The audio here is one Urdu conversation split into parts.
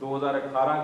2018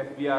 FBR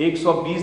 120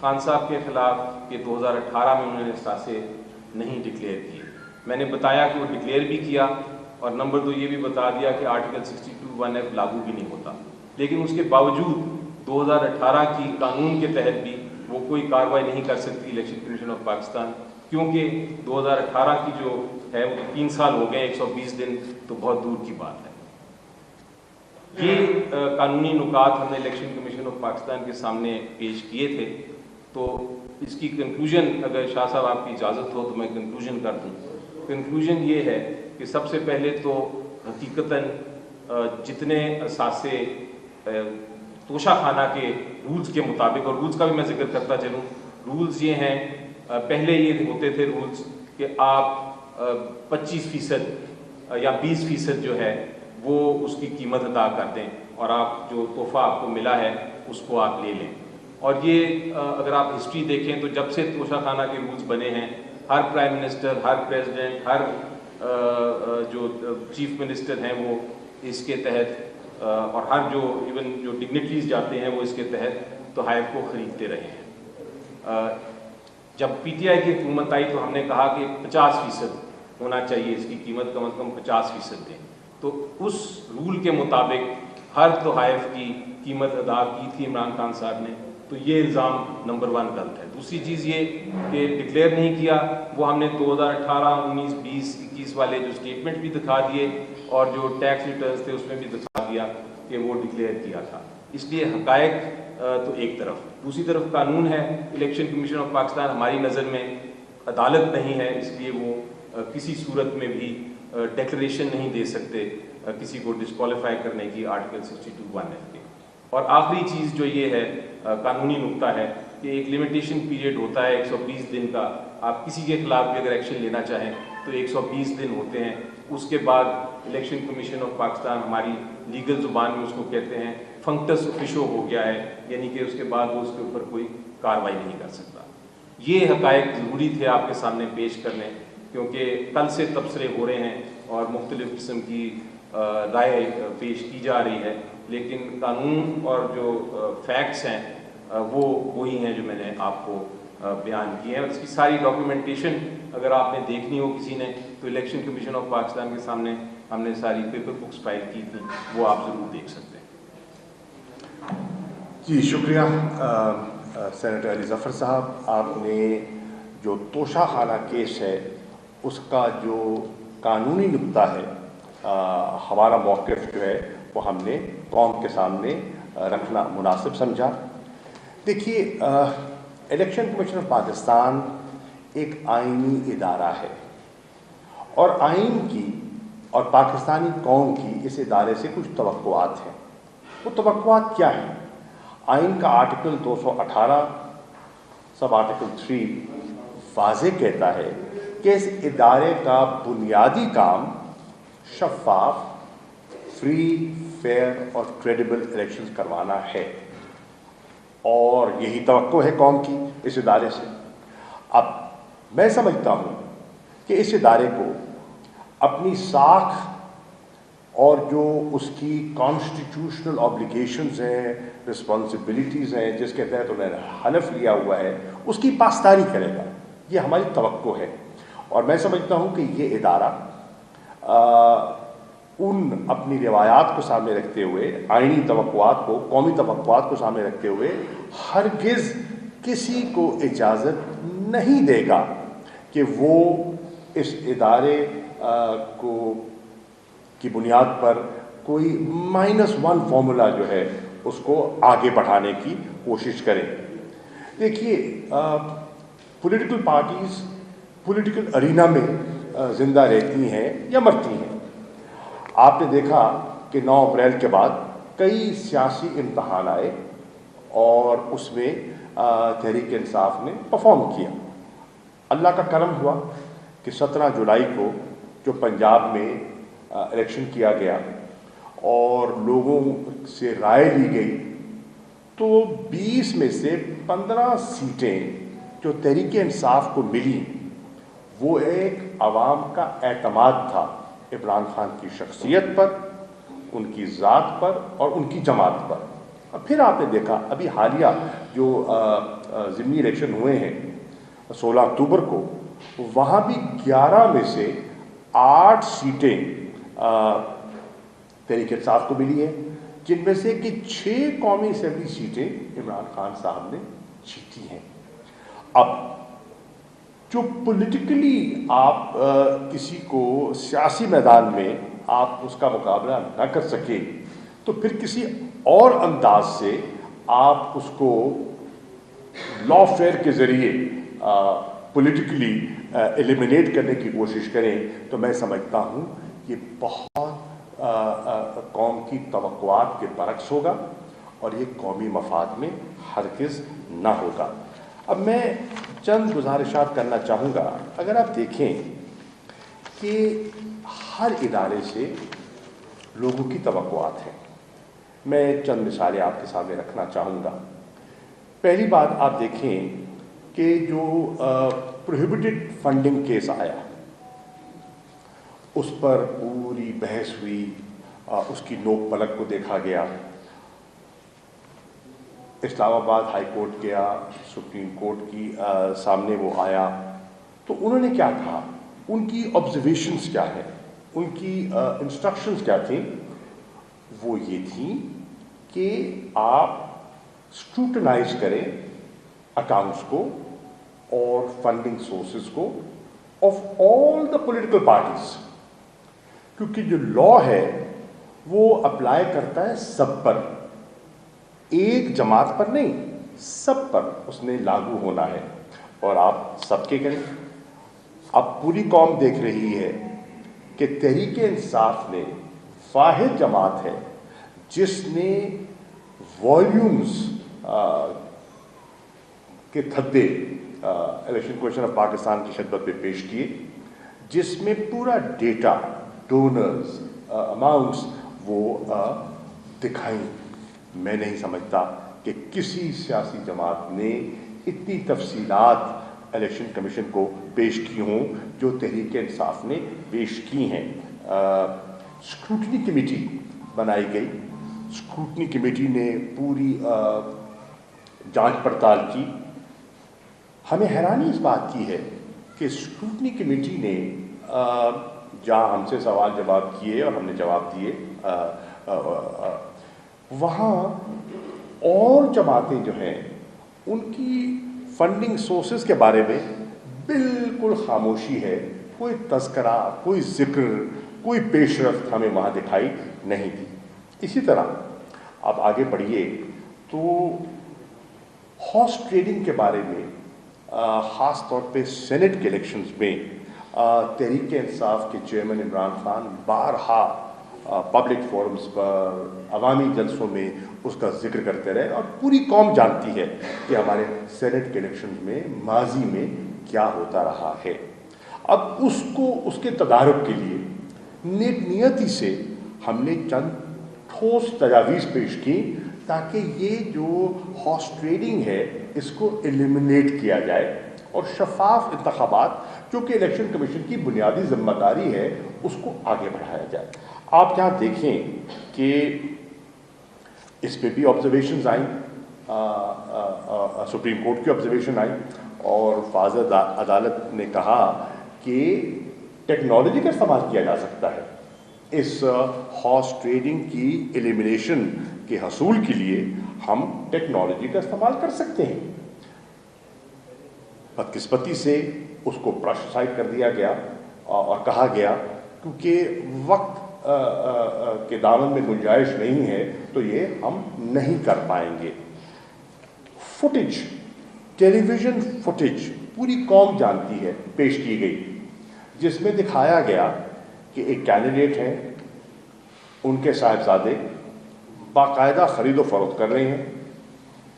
خان صاحب کے خلاف کہ 2018 میں انہوں نے اثاثے نہیں ڈکلیئر کیے. میں نے بتایا کہ وہ ڈکلیئر بھی کیا, اور نمبر 2 یہ بھی بتا دیا کہ آرٹیکل 62(1)(f) لاگو بھی نہیں ہوتا. لیکن اس کے باوجود 2018 کی قانون کے تحت بھی وہ کوئی کارروائی نہیں کر سکتی الیکشن کمیشن آف پاکستان, کیونکہ 2018 کی جو ہے وہ 3 سال ہو گئے, 120 دن تو بہت دور کی بات ہے. یہ قانونی نکات ہم نے الیکشن کمیشن آف پاکستان کے سامنے پیش کیے تھے. تو اس کی کنکلوژن, اگر شاہ صاحب آپ کی اجازت ہو تو میں کنکلوژن کر دوں. کنکلوژن یہ ہے کہ سب سے پہلے تو حقیقتاً جتنے اثاثے توشہ خانہ کے رولز کے مطابق, اور رولز کا بھی میں ذکر کرتا چلوں, رولز یہ ہیں, پہلے یہ ہوتے تھے رولز کہ آپ 25% یا 20% جو ہے وہ اس کی قیمت ادا کر دیں, اور آپ جو تحفہ آپ کو ملا ہے اس کو آپ لے لیں. اور یہ اگر آپ ہسٹری دیکھیں تو جب سے توشہ خانہ کے رولز بنے ہیں, ہر پرائم منسٹر, ہر پریزیڈنٹ, ہر جو چیف منسٹر ہیں وہ اس کے تحت, اور ہر جو ایون جو ڈگنیٹریز جاتے ہیں وہ اس کے تحت تحائف کو خریدتے رہے ہیں. جب پی ٹی آئی کی حکومت آئی تو ہم نے کہا کہ 50% ہونا چاہیے, اس کی قیمت کم از کم 50% دیں. تو اس رول کے مطابق ہر تحائف کی قیمت ادا کی تھی عمران خان صاحب نے. تو یہ الزام نمبر 1 غلط ہے. دوسری چیز یہ کہ ڈکلیئر نہیں کیا, وہ ہم نے 2018, 19, 20, 21 والے جو اسٹیٹمنٹ بھی دکھا دیے, اور جو ٹیکس ریٹرنز تھے اس میں بھی دکھا دیا کہ وہ ڈکلیئر کیا تھا. اس لیے حقائق تو ایک طرف, دوسری طرف قانون ہے. الیکشن کمیشن آف پاکستان ہماری نظر میں عدالت نہیں ہے, اس لیے وہ کسی صورت میں بھی ڈیکلریشن نہیں دے سکتے کسی کو ڈسکوالیفائی کرنے کی آرٹیکل 62(1)(f) کے. اور آخری چیز جو یہ ہے, قانونی نقطہ ہے کہ ایک لمیٹیشن پیریڈ ہوتا ہے 120 دن کا. آپ کسی کے خلاف بھی اگر ایکشن لینا چاہیں تو 120 دن ہوتے ہیں. اس کے بعد الیکشن کمیشن آف پاکستان, ہماری لیگل زبان میں اس کو کہتے ہیں فنکٹس آفیشو ہو گیا ہے, یعنی کہ اس کے بعد وہ اس کے اوپر کوئی کارروائی نہیں کر سکتا. یہ حقائق ضروری تھے آپ کے سامنے پیش کرنے, کیونکہ کل سے تبصرے ہو رہے ہیں اور مختلف قسم کی رائے پیش کی جا رہی ہے, لیکن قانون اور جو فیکٹس ہیں وہ وہی ہیں جو میں نے آپ کو بیان کیے ہیں. اور اس کی ساری ڈاکیومنٹیشن اگر آپ نے دیکھنی ہو کسی نے تو الیکشن کمیشن آف پاکستان کے سامنے ہم نے ساری پیپر بکس فائل کی تھی, وہ آپ ضرور دیکھ سکتے ہیں. جی شکریہ سینیٹر علی ظفر صاحب. آپ نے جو توشہ خانہ کیس ہے اس کا جو قانونی نقطہ ہے, ہمارا موقف جو ہے وہ ہم نے قوم کے سامنے رکھنا مناسب سمجھا. دیکھیے, الیکشن کمیشن آف پاکستان ایک آئینی ادارہ ہے, اور آئین کی اور پاکستانی قوم کی اس ادارے سے کچھ توقعات ہیں. وہ توقعات کیا ہیں؟ آئین کا آرٹیکل 218 سب آرٹیکل 3 واضح کہتا ہے کہ اس ادارے کا بنیادی کام شفاف, فری, فیئر اور کریڈیبل الیکشنز کروانا ہے, اور یہی توقع ہے قوم کی اس ادارے سے. اب میں سمجھتا ہوں کہ اس ادارے کو اپنی ساکھ اور جو اس کی کانسٹیٹیوشنل آبلیگیشنز ہیں, رسپانسبلٹیز ہیں جس کے تحت انہوں نے حلف لیا ہوا ہے, اس کی پاسداری کرے گا. یہ ہماری توقع ہے, اور میں سمجھتا ہوں کہ یہ ادارہ ان اپنی روایات کو سامنے رکھتے ہوئے, آئینی توقعات کو, قومی توقعات کو سامنے رکھتے ہوئے ہرگز کسی کو اجازت نہیں دے گا کہ وہ اس ادارے کی بنیاد پر کوئی -1 فارمولا جو ہے اس کو آگے بڑھانے کی کوشش کرے. دیکھیے, پولیٹیکل پارٹیز پولیٹیکل ارینا میں زندہ رہتی ہیں یا مرتی ہیں. آپ نے دیکھا کہ 9 اپریل کے بعد کئی سیاسی امتحان آئے, اور اس میں تحریک انصاف نے پرفارم کیا. اللہ کا کرم ہوا کہ 17 جولائی کو جو پنجاب میں الیکشن کیا گیا اور لوگوں سے رائے لی گئی, تو 20 میں سے 15 سیٹیں جو تحریک انصاف کو ملی وہ ایک عوام کا اعتماد تھا عمران خان کی شخصیت پر, ان کی ذات پر اور ان کی جماعت پر. اور پھر آپ نے دیکھا ابھی حالیہ جو ضمنی الیکشن ہوئے ہیں 16 اکتوبر کو، وہاں بھی 11 میں سے 8 سیٹیں تحریک انصاف کو ملی ہیں، جن میں سے کہ 6 قومی اسمبلی سیٹیں عمران خان صاحب نے جیتی ہیں۔ اب جو پولیٹیکلی آپ کسی کو سیاسی میدان میں آپ اس کا مقابلہ نہ کر سکے تو پھر کسی اور انداز سے آپ اس کو لا فیئر کے ذریعے پولیٹیکلی ایلیمینیٹ کرنے کی کوشش کریں تو میں سمجھتا ہوں یہ بہت قوم کی توقعات کے برعکس ہوگا اور یہ قومی مفاد میں ہرگز نہ ہوگا۔ اب میں چند گزارشات کرنا چاہوں گا۔ اگر آپ دیکھیں کہ ہر ادارے سے لوگوں کی توقعات ہیں، میں چند مثالیں آپ کے سامنے رکھنا چاہوں گا۔ پہلی بات آپ دیکھیں کہ جو پروہیبٹڈ فنڈنگ کیس آیا، اس پر پوری بحث ہوئی، اس کی نوک پلک کو دیکھا گیا، اسلام آباد ہائی کورٹ گیا، سپریم کورٹ کی سامنے وہ آیا، تو انہوں نے کیا کہا، ان کی آبزرویشنز کیا ہیں، ان کی انسٹرکشنز کیا تھیں؟ وہ یہ تھیں کہ آپ اسکروٹنائز کریں اکاؤنٹس کو اور فنڈنگ سورسز کو of all the political parties, کیونکہ جو لا ہے وہ اپلائی کرتا ہے سب پر، ایک جماعت پر نہیں، سب پر اس نے لاگو ہونا ہے، اور آپ سب کے کریں۔ اب پوری قوم دیکھ رہی ہے کہ تحریک انصاف نے واحد جماعت ہے جس نے والیومز کے تھدے الیکشن کمیشن آف پاکستان کی خدمت میں پیش کیے، جس میں پورا ڈیٹا، ڈونرز، اماؤنٹس وہ دکھائیں۔ میں نہیں سمجھتا کہ کسی سیاسی جماعت نے اتنی تفصیلات الیکشن کمیشن کو پیش کی ہوں جو تحریک انصاف نے پیش کی ہیں۔ اسکروٹنی کمیٹی بنائی گئی، اسکروٹنی کمیٹی نے پوری جانچ پڑتال کی۔ ہمیں حیرانی اس بات کی ہے کہ اسکروٹنی کمیٹی نے جہاں ہم سے سوال جواب کیے اور ہم نے جواب دیے، وہاں اور جماعتیں جو ہیں ان کی فنڈنگ سورسز کے بارے میں بالکل خاموشی ہے، کوئی تذکرہ، کوئی ذکر، کوئی پیش رفت ہمیں وہاں دکھائی نہیں دی۔ اسی طرح آپ آگے بڑھیے تو ہارس ٹریڈنگ کے بارے میں خاص طور پہ سینٹ کے الیکشنز میں تحریک انصاف کے چیئرمین عمران خان بارہا پبلک فورمز پر، عوامی جلسوں میں اس کا ذکر کرتے رہے، اور پوری قوم جانتی ہے کہ ہمارے سینٹ کے الیکشنز میں ماضی میں کیا ہوتا رہا ہے۔ اب اس کے تدارک کے لیے نیک نیتی سے ہم نے چند ٹھوس تجاویز پیش کی تاکہ یہ جو ہارس ٹریڈنگ ہے اس کو ایلیمینیٹ کیا جائے اور شفاف انتخابات، جو کہ الیکشن کمیشن کی بنیادی ذمہ داری ہے، اس کو آگے بڑھایا جائے۔ آپ یہاں دیکھیں کہ اس پہ بھی آبزرویشنز آئیں، سپریم کورٹ کی آبزرویشن آئی، اور فاضل عدالت نے کہا کہ ٹیکنالوجی کا استعمال کیا جا سکتا ہے اس ہارس ٹریڈنگ کی ایلیمینیشن کے حصول کے لیے، ہم ٹیکنالوجی کا استعمال کر سکتے ہیں۔ بدقسمتی سے اس کو برش سائڈ کر دیا گیا اور کہا گیا کیونکہ وقت کے دامن میں گنجائش نہیں ہے تو یہ ہم نہیں کر پائیں گے۔ فوٹیج، ٹیلی ویژن فوٹیج پوری قوم جانتی ہے، پیش کی گئی، جس میں دکھایا گیا کہ ایک کینڈیڈیٹ ہیں، ان کے صاحبزادے باقاعدہ خرید و فروخت کر رہے ہیں،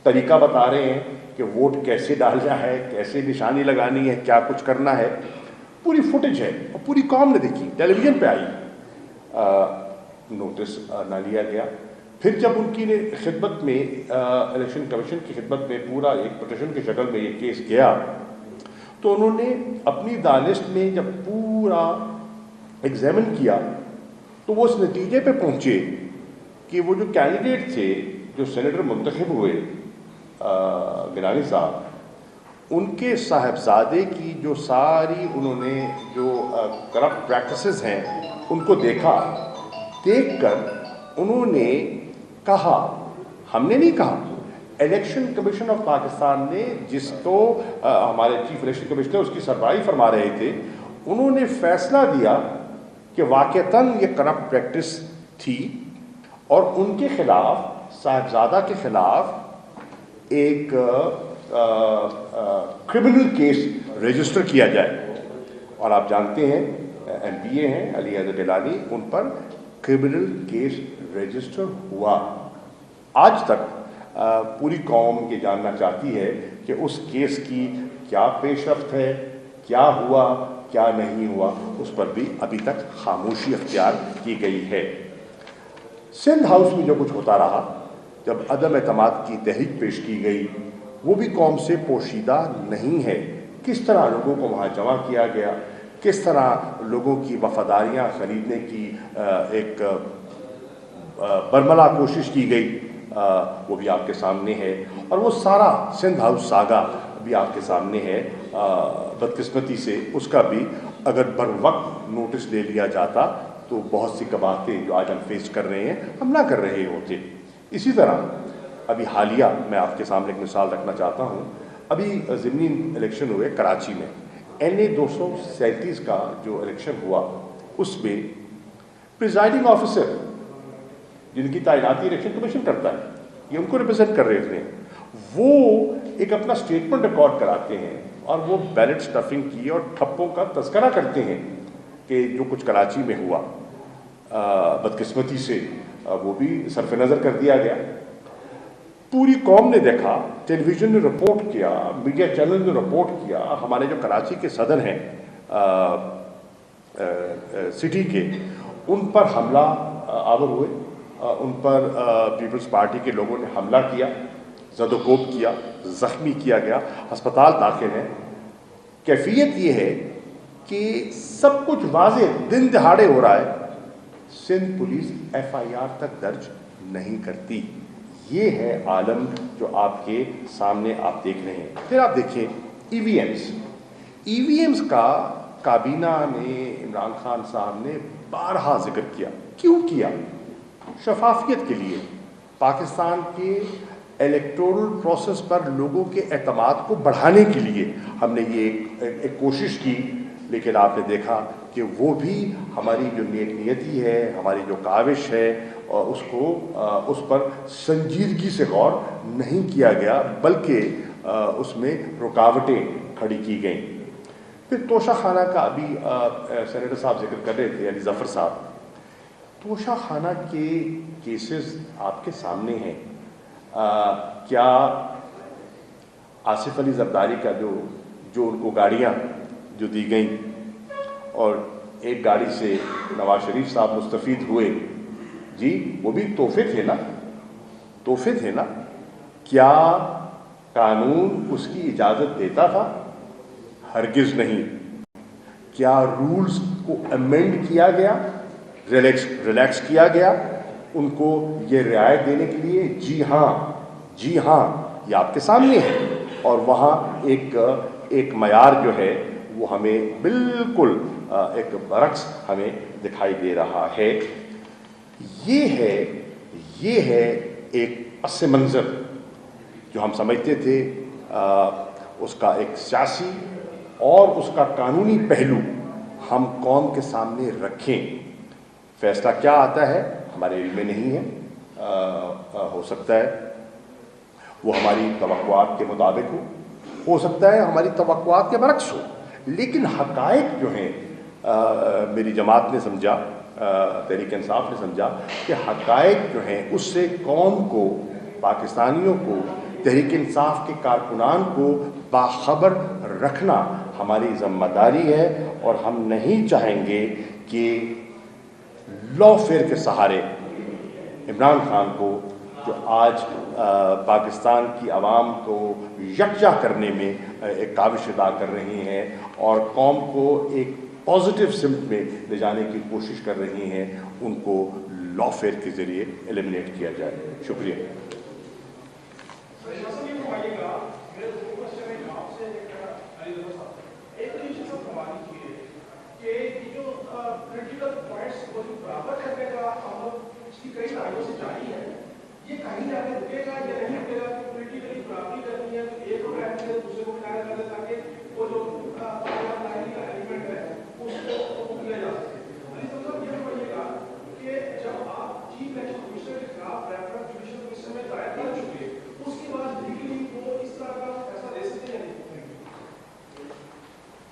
طریقہ بتا رہے ہیں کہ ووٹ کیسے ڈالنا ہے، کیسے نشانی لگانی ہے، کیا کچھ کرنا ہے، پوری فوٹیج ہے اور پوری قوم نے دیکھی، ٹیلی ویژن پہ آئی۔ نوٹس نہ لیا گیا۔ پھر جب ان کی خدمت میں الیکشن کمیشن کی خدمت میں پورا ایک پٹیشن کی شکل میں یہ کیس گیا تو انہوں نے اپنی دانست میں جب پورا ایگزامن کیا تو وہ اس نتیجے پہ پہنچے کہ وہ جو کینڈیڈیٹ تھے جو سینیٹر منتخب ہوئے گیلانی صاحب، ان کے صاحبزادے کی جو ساری انہوں نے جو کرپٹ پریکٹسز ہیں ان کو دیکھا، دیکھ کر انہوں نے کہا، ہم نے نہیں کہا، الیکشن کمیشن آف پاکستان نے، جس کو ہمارے چیف الیکشن کمشنر اس کی سربراہی فرما رہے تھے، انہوں نے فیصلہ دیا کہ واقعتاً یہ کرپٹ پریکٹس تھی اور ان کے خلاف، صاحبزادہ کے خلاف ایک کرمنل کیس رجسٹر کیا جائے۔ اور آپ جانتے ہیں ایم پی اے ہیں علی حیدر گیلانی، ان پر کرمنل کیس رجسٹر ہوا۔ آج تک پوری قوم یہ جاننا چاہتی ہے کہ اس کیس کی کیا پیش رفت ہے، کیا ہوا، کیا نہیں ہوا، اس پر بھی ابھی تک خاموشی اختیار کی گئی ہے۔ سندھ ہاؤس میں جو کچھ ہوتا رہا، جب عدم اعتماد کی تحریک پیش کی گئی، وہ بھی قوم سے پوشیدہ نہیں ہے۔ کس طرح لوگوں کو وہاں جمع کیا گیا، کس طرح لوگوں کی وفاداریاں خریدنے کی ایک برملا کوشش کی گئی، وہ بھی آپ کے سامنے ہے۔ اور وہ سارا سندھ ہاؤس ساگا بھی آپ کے سامنے ہے۔ بدقسمتی سے اس کا بھی اگر بر وقت نوٹس لے لیا جاتا تو بہت سی قباحتیں جو آج ہم فیس کر رہے ہیں ہم نہ کر رہے ہوتے۔ اسی طرح ابھی حالیہ میں آپ کے سامنے ایک مثال رکھنا چاہتا ہوں۔ ابھی ضمنی الیکشن ہوئے کراچی میں، NA 237 کا جو الیکشن ہوا، اس میں پریزائڈنگ آفیسر جن کی تعیناتی الیکشن کمیشن کرتا ہے، یہ ان کو ریپرزینٹ کر رہے تھے، وہ ایک اپنا اسٹیٹمنٹ ریکارڈ کراتے ہیں اور وہ بیلٹ اسٹفنگ کی اور ٹھپوں کا تذکرہ کرتے ہیں کہ جو کچھ کراچی میں ہوا، بدقسمتی سے وہ بھی صرف نظر کر دیا گیا۔ پوری قوم نے دیکھا، ٹیلی ویژن نے رپورٹ کیا، میڈیا چینل نے رپورٹ کیا، ہمارے جو کراچی کے صدر ہیں سٹی کے، ان پر حملہ آور ہوئے، ان پر پیپلز پارٹی کے لوگوں نے حملہ کیا، زد و کوب کیا، زخمی کیا گیا، ہسپتال داخل ہیں۔ کیفیت یہ ہے کہ سب کچھ واضح دن دہاڑے ہو رہا ہے، سندھ پولیس FIR تک درج نہیں کرتی۔ یہ ہے عالم جو آپ کے سامنے آپ دیکھ رہے ہیں۔ پھر آپ دیکھیں EVMs کا کابینہ نے، عمران خان صاحب نے بارہا ذکر کیا۔ کیوں کیا؟ شفافیت کے لیے، پاکستان کے الیکٹورل پروسیس پر لوگوں کے اعتماد کو بڑھانے کے لیے ہم نے یہ ایک کوشش کی، لیکن آپ نے دیکھا کہ وہ بھی ہماری جو نیک نیتی ہے، ہماری جو کاوش ہے، اور اس پر سنجیدگی سے غور نہیں کیا گیا، بلکہ اس میں رکاوٹیں کھڑی کی گئیں۔ پھر توشہ خانہ کا ابھی سینیٹر صاحب ذکر کر رہے تھے، علی ظفر صاحب، توشہ خانہ کے کیسز آپ کے سامنے ہیں۔ کیا آصف علی زرداری کا جو ان کو گاڑیاں جو دی گئیں اور ایک گاڑی سے نواز شریف صاحب مستفید ہوئے، جی وہ بھی تحفے تھے نا؟ کیا قانون اس کی اجازت دیتا تھا؟ ہرگز نہیں۔ کیا رولز کو امینڈ کیا گیا، ریلیکس کیا گیا ان کو یہ رعایت دینے کے لیے؟ جی ہاں، یہ آپ کے سامنے ہے۔ اور وہاں ایک معیار جو ہے وہ ہمیں بالکل ایک برعکس ہمیں دکھائی دے رہا ہے۔ یہ ہے ایک پس منظر جو ہم سمجھتے تھے اس کا ایک سیاسی اور اس کا قانونی پہلو ہم قوم کے سامنے رکھیں۔ فیصلہ کیا آتا ہے ہمارے علم میں نہیں ہے، ہو سکتا ہے وہ ہماری توقعات کے مطابق ہو سکتا ہے ہماری توقعات کے برعکس ہو، لیکن حقائق جو ہیں میری جماعت نے سمجھا، تحریک انصاف نے سمجھا کہ حقائق جو ہیں اس سے قوم کو، پاکستانیوں کو، تحریک انصاف کے کارکنان کو باخبر رکھنا ہماری ذمہ داری ہے، اور ہم نہیں چاہیں گے کہ لا فیئر کے سہارے عمران خان کو، جو آج پاکستان کی عوام کو یکجا کرنے میں ایک کاوش ادا کر رہی ہیں اور قوم کو ایک پازیٹیو سمت میں لے جانے کی کوشش کر رہی ہیں، ان کو لا فیئر کے ذریعے ایلیمنیٹ کیا جائے۔ شکریہ۔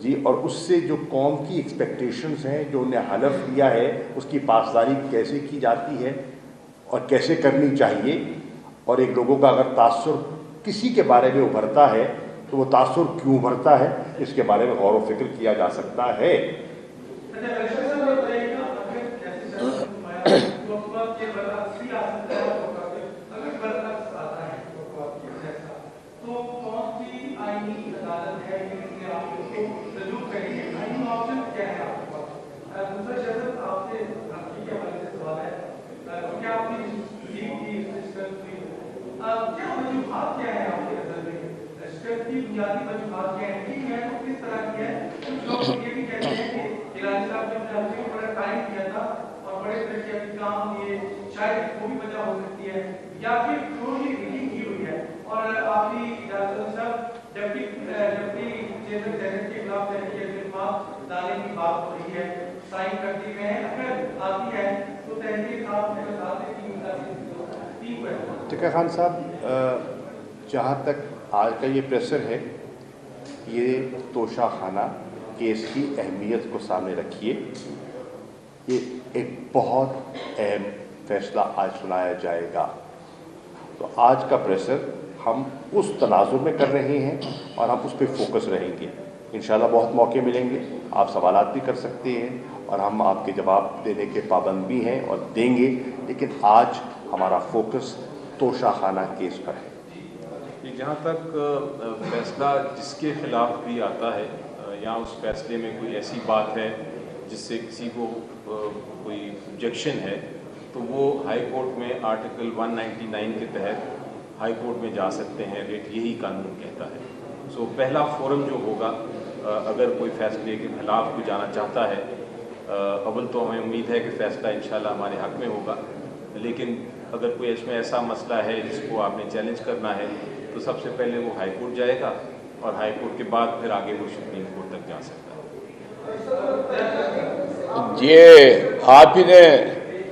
جی، اور اس سے جو قوم کی ایکسپیکٹیشنز ہیں، جو انہیں حلف دیا ہے، اس کی پاسداری کیسے کی جاتی ہے اور کیسے کرنی چاہیے، اور ایک لوگوں کا اگر تاثر کسی کے بارے میں ابھرتا ہے تو وہ تاثر کیوں ابھرتا ہے، اس کے بارے میں غور و فکر کیا جا سکتا ہے۔ ٹکا خان صاحب، جہاں تک آج کا یہ پریسر ہے، یہ توشہ خانہ کیس کی اہمیت کو سامنے رکھیے۔ یہ ایک بہت اہم فیصلہ آج سنایا جائے گا، تو آج کا پریسر ہم اس تناظر میں کر رہے ہیں اور ہم اس پہ فوکس رہیں گے۔ انشاءاللہ بہت موقع ملیں گے، آپ سوالات بھی کر سکتے ہیں اور ہم آپ کے جواب دینے کے پابند بھی ہیں اور دیں گے، لیکن آج ہمارا فوکس توشہ خانہ کیس پر ہے۔ جہاں تک فیصلہ جس کے خلاف بھی آتا ہے یا اس فیصلے میں کوئی ایسی بات ہے جس سے کسی کو کوئی آبجیکشن ہے، تو وہ ہائی کورٹ میں آرٹیکل 199 کے تحت ہائی کورٹ میں جا سکتے ہیں، یہی قانون کہتا ہے۔ سو پہلا فورم جو ہوگا، اگر کوئی فیصلے کے خلاف کوئی جانا چاہتا ہے، اول تو ہمیں امید ہے کہ فیصلہ انشاءاللہ ہمارے حق میں ہوگا، لیکن اگر کوئی اس میں ایسا مسئلہ ہے جس کو آپ نے چیلنج کرنا ہے تو سب سے پہلے وہ ہائی کورٹ جائے گا اور ہائی کورٹ کے بعد پھر آگے وہ سپریم کورٹ تک جا سکتا ہے۔ یہ آپ ہی نے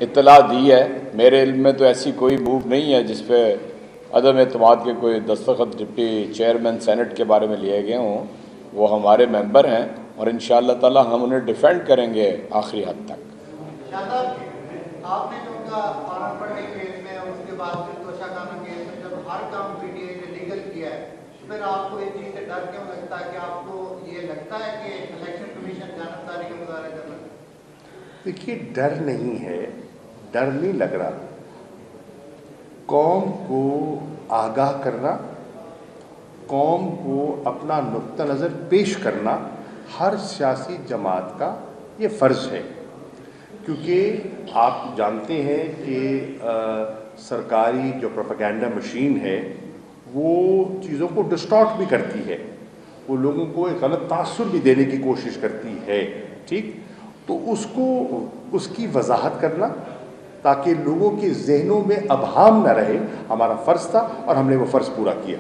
اطلاع دی ہے، میرے علم میں تو ایسی کوئی موو نہیں ہے جس پہ عدم اعتماد کے کوئی دستخط ڈپٹی چیئرمین سینٹ کے بارے میں لیے گئے ہوں۔ وہ ہمارے ممبر ہیں اور انشاءاللہ تعالی ہم انہیں ڈیفینڈ کریں گے آخری حد تک۔ آپ نے جو ان کا قانون پڑھنے کیس میں اور اس کے بعد پھر توشہ خانہ کیس میں جب ہر کام پی ٹی آئی نے لیگل کیا ہے، پھر آپ کو اس چیز سے ڈر کیوں لگتا ہے کہ آپ کو یہ لگتا ہے کہ الیکشن کمیشن جانبداری کا مظاہرہ کرنا؟ دیکھیے، ڈر نہیں ہے، ڈر نہیں لگ رہا۔ قوم کو آگاہ کرنا، قوم کو اپنا نقطہ نظر پیش کرنا ہر سیاسی جماعت کا یہ فرض ہے، کیونکہ آپ جانتے ہیں کہ سرکاری جو پروپیگنڈا مشین ہے وہ چیزوں کو ڈسٹارٹ بھی کرتی ہے، وہ لوگوں کو ایک غلط تاثر بھی دینے کی کوشش کرتی ہے، ٹھیک؟ تو اس کی وضاحت کرنا تاکہ لوگوں کے ذہنوں میں ابہام نہ رہے، ہمارا فرض تھا اور ہم نے وہ فرض پورا کیا۔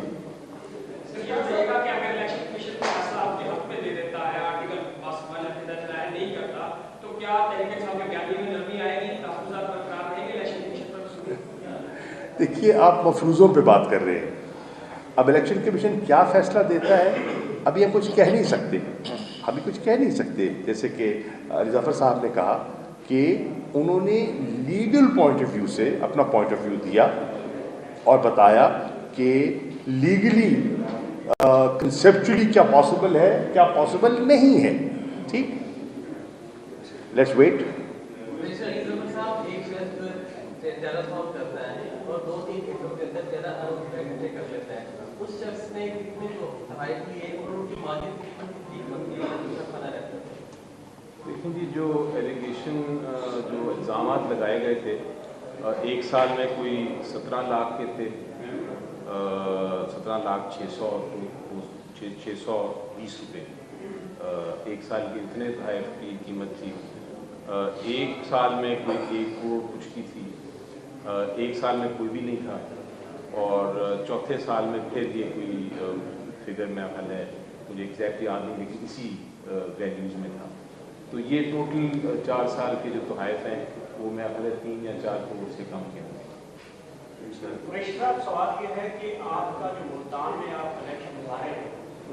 دیکھیے، آپ مفروضوں پہ بات کر رہے ہیں، اب الیکشن کمیشن کیا فیصلہ دیتا ہے ابھی ہم کچھ کہہ نہیں سکتے، ابھی کچھ کہہ نہیں سکتے۔ جیسے کہ علی ظفر صاحب نے کہا کہ انہوں نے لیگل پوائنٹ آف ویو سے اپنا پوائنٹ آف ویو دیا اور بتایا کہ لیگلی کنسیپچولی کیا پاسبل ہے، کیا پاسبل نہیں ہے، ٹھیک؟ Let's wait. دیکھیں جی، جو ایلیگیشن جو الزامات لگائے گئے تھے، ایک سال میں کوئی 17 لاکھ کے تھے، 17,620 روپے ایک سال کی اتنے تحائف کی قیمت تھی۔ ایک سال میں کوئی 1 کروڑ کچھ کی تھی، ایک سال میں کوئی بھی نہیں تھا، اور چوتھے سال میں پھر یہ کوئی فگر میں خیال ہے، مجھے ایگزیکٹ یاد نہیں لیکن اسی ویلیوز میں تھا۔ تو یہ ٹوٹل 4 سال کے جو تحائف ہیں وہ میں خیال ہے 3 یا 4 کروڑ سے کم کے ہوں۔ سوال یہ ہے کہ آپ کا جو ملتان میں آپ الیکشن گزارے ہیں، تو